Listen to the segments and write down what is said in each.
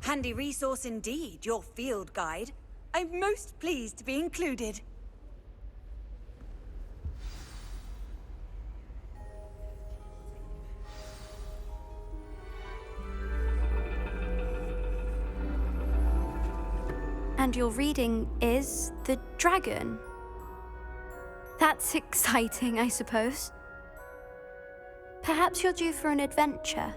Handy resource indeed, your field guide. I'm most pleased to be included. And your reading is the dragon. That's exciting, I suppose. Perhaps you're due for an adventure.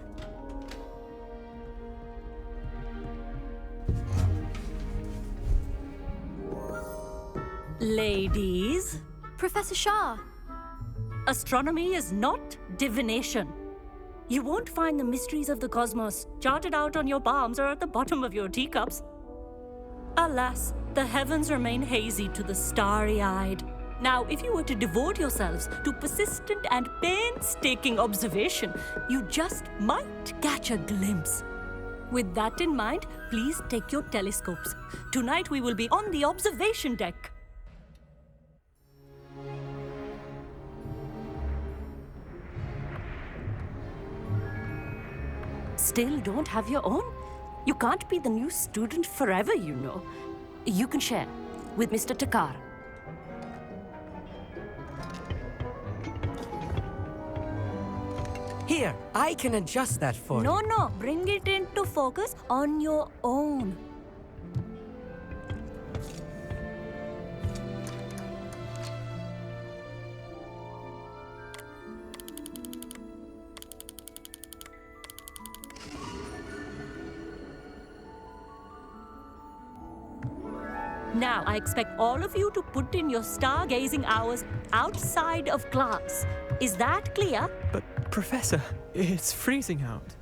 Ladies, Professor Shah. astronomy is not divination. You won't find the mysteries of the cosmos charted out on your palms or at the bottom of your teacups. Alas, the heavens remain hazy to the starry-eyed. Now, if you were to devote yourselves to persistent and painstaking observation, you just might catch a glimpse. With that in mind, please take your telescopes. Tonight we will be on the observation deck. Still don't have your own? You can't be the new student forever, you know. You can share with Mr. Takar. Here, I can adjust that for you. No, bring it into focus on your own. Now, I expect all of you to put in your stargazing hours outside of class. Is that clear? But, Professor, it's freezing out.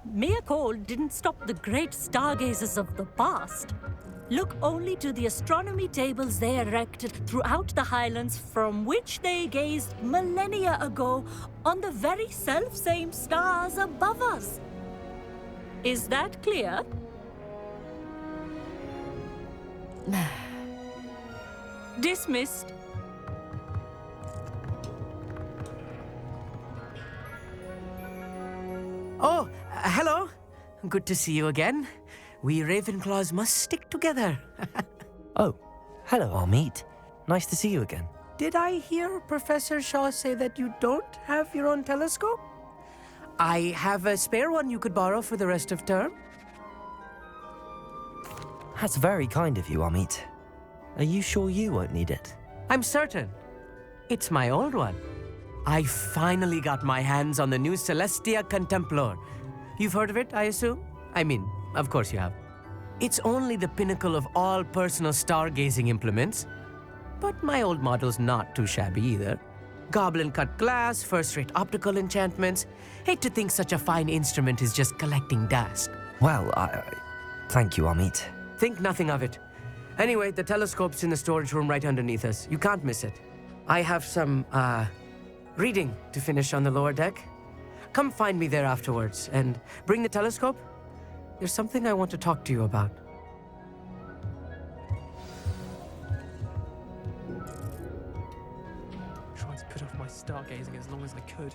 Mere cold didn't stop the great stargazers of the past. Look only to the astronomy tables they erected throughout the highlands from which they gazed millennia ago on the very self-same stars above us. Is that clear? Dismissed. Oh, hello. Good to see you again. We Ravenclaws must stick together. Oh, hello, Amit. Nice to see you again. Did I hear Professor Shaw say that you don't have your own telescope? I have a spare one you could borrow for the rest of term. That's very kind of you, Amit. Are you sure you won't need it? I'm certain. It's my old one. I finally got my hands on the new Celestia Contemplor. You've heard of it, I assume? I mean, of course you have. It's only the pinnacle of all personal stargazing implements. But my old model's not too shabby either. Goblin-cut glass, first-rate optical enchantments. Hate to think such a fine instrument is just collecting dust. Well, thank you, Amit. Think nothing of it. Anyway, the telescope's in the storage room right underneath us. You can't miss it. I have some, reading to finish on the lower deck. Come find me there afterwards, and bring the telescope. There's something I want to talk to you about. Tried to put off my stargazing as long as I could.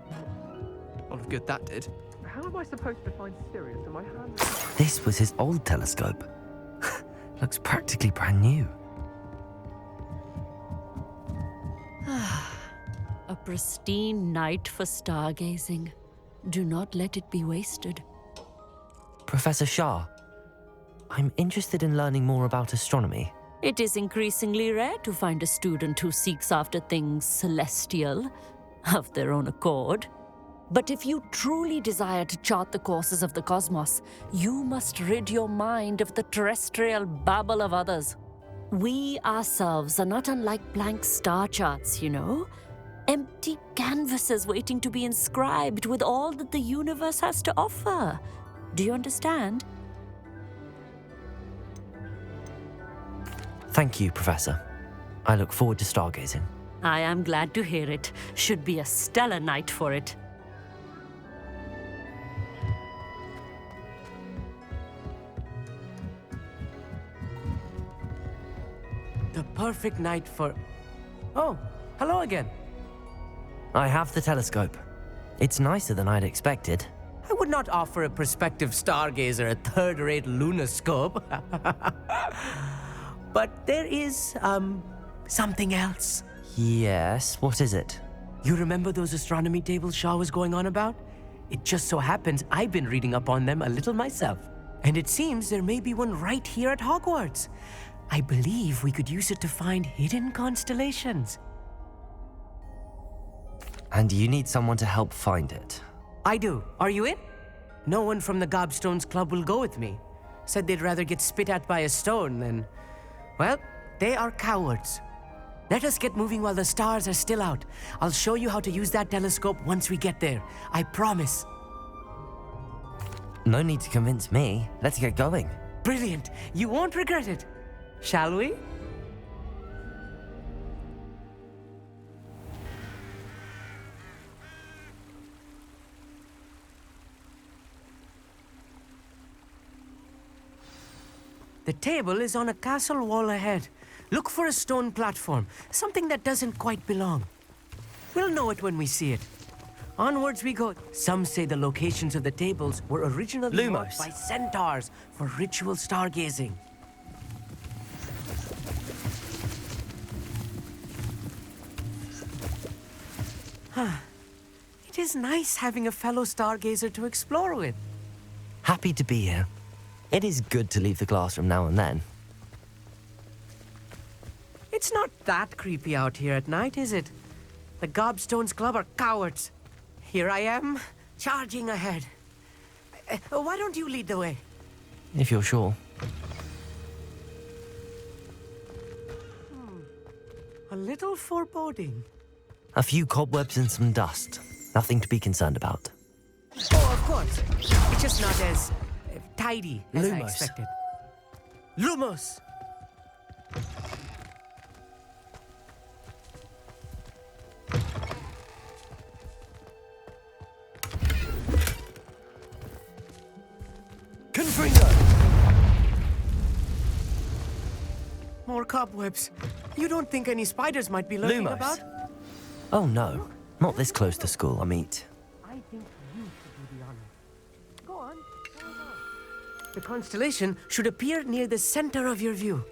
A lot of good that did. How am I supposed to find Sirius in my hands? This was his old telescope. Looks practically brand new. A pristine night for stargazing. Do not let it be wasted. Professor Shah, I'm interested in learning more about astronomy. It is increasingly rare to find a student who seeks after things celestial of their own accord. But if you truly desire to chart the courses of the cosmos, you must rid your mind of the terrestrial babble of others. We ourselves are not unlike blank star charts, you know. Empty canvases waiting to be inscribed with all that the universe has to offer. Do you understand? Thank you, Professor. I look forward to stargazing. I am glad to hear it. Should be a stellar night for it. The perfect night for... Oh, hello again. I have the telescope. It's nicer than I'd expected. I would not offer a prospective stargazer a third-rate lunoscope. But there is, something else. Yes, what is it? You remember those astronomy tables Shaw was going on about? It just so happens I've been reading up on them a little myself. And it seems there may be one right here at Hogwarts. I believe we could use it to find hidden constellations. And you need someone to help find it. I do. Are you in? No one from the Gobstones Club will go with me. Said they'd rather get spit at by a stone than... Well, they are cowards. Let us get moving while the stars are still out. I'll show you how to use that telescope once we get there. I promise. No need to convince me. Let's get going. Brilliant. You won't regret it. Shall we? The table is on a castle wall ahead. Look for a stone platform, something that doesn't quite belong. We'll know it when we see it. Onwards we go. Some say the locations of the tables were originally marked by centaurs for ritual stargazing. It is nice having a fellow stargazer to explore with. Happy to be here. It is good to leave the classroom now and then. It's not that creepy out here at night, is it? The Gobstones Club are cowards. Here I am, charging ahead. Why don't you lead the way? If you're sure. A little foreboding. A few cobwebs and some dust. Nothing to be concerned about. Oh, of course. It's just not as tidy as I Lumos. expected. Lumos! Confringo! More cobwebs. You don't think any spiders might be lurking Lumos. about? Oh no, not this close to school, Amit. I think you should do the honors. Go on. The constellation should appear near the center of your view.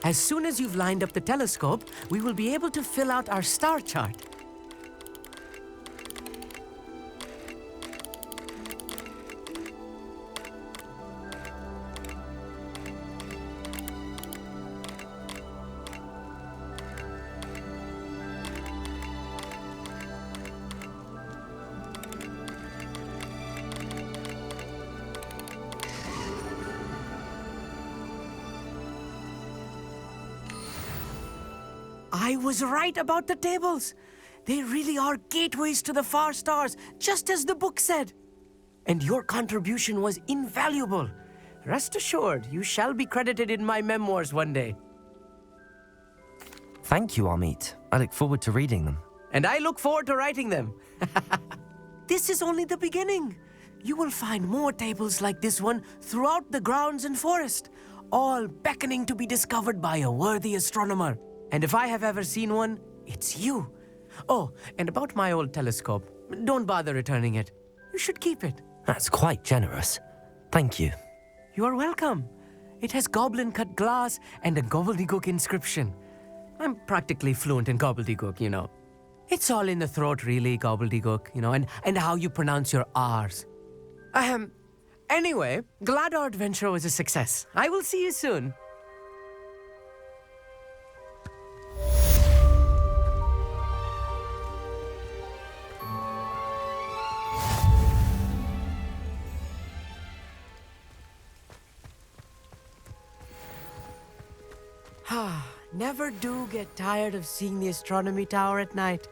As soon as you've lined up the telescope, we will be able to fill out our star chart. I was right about the tables. They really are gateways to the far stars, just as the book said. And your contribution was invaluable. Rest assured, you shall be credited in my memoirs one day. Thank you, Amit. I look forward to reading them. And I look forward to writing them. This is only the beginning. You will find more tables like this one throughout the grounds and forest, all beckoning to be discovered by a worthy astronomer. And if I have ever seen one, it's you. Oh, and about my old telescope, don't bother returning it. You should keep it. That's quite generous. Thank you. You are welcome. It has goblin-cut glass and a gobbledygook inscription. I'm practically fluent in gobbledygook, you know. It's all in the throat, really, gobbledygook, you know, and how you pronounce your R's. Anyway, glad our adventure was a success. I will see you soon. Never do get tired of seeing the astronomy tower at night.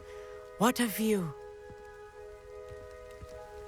What a view.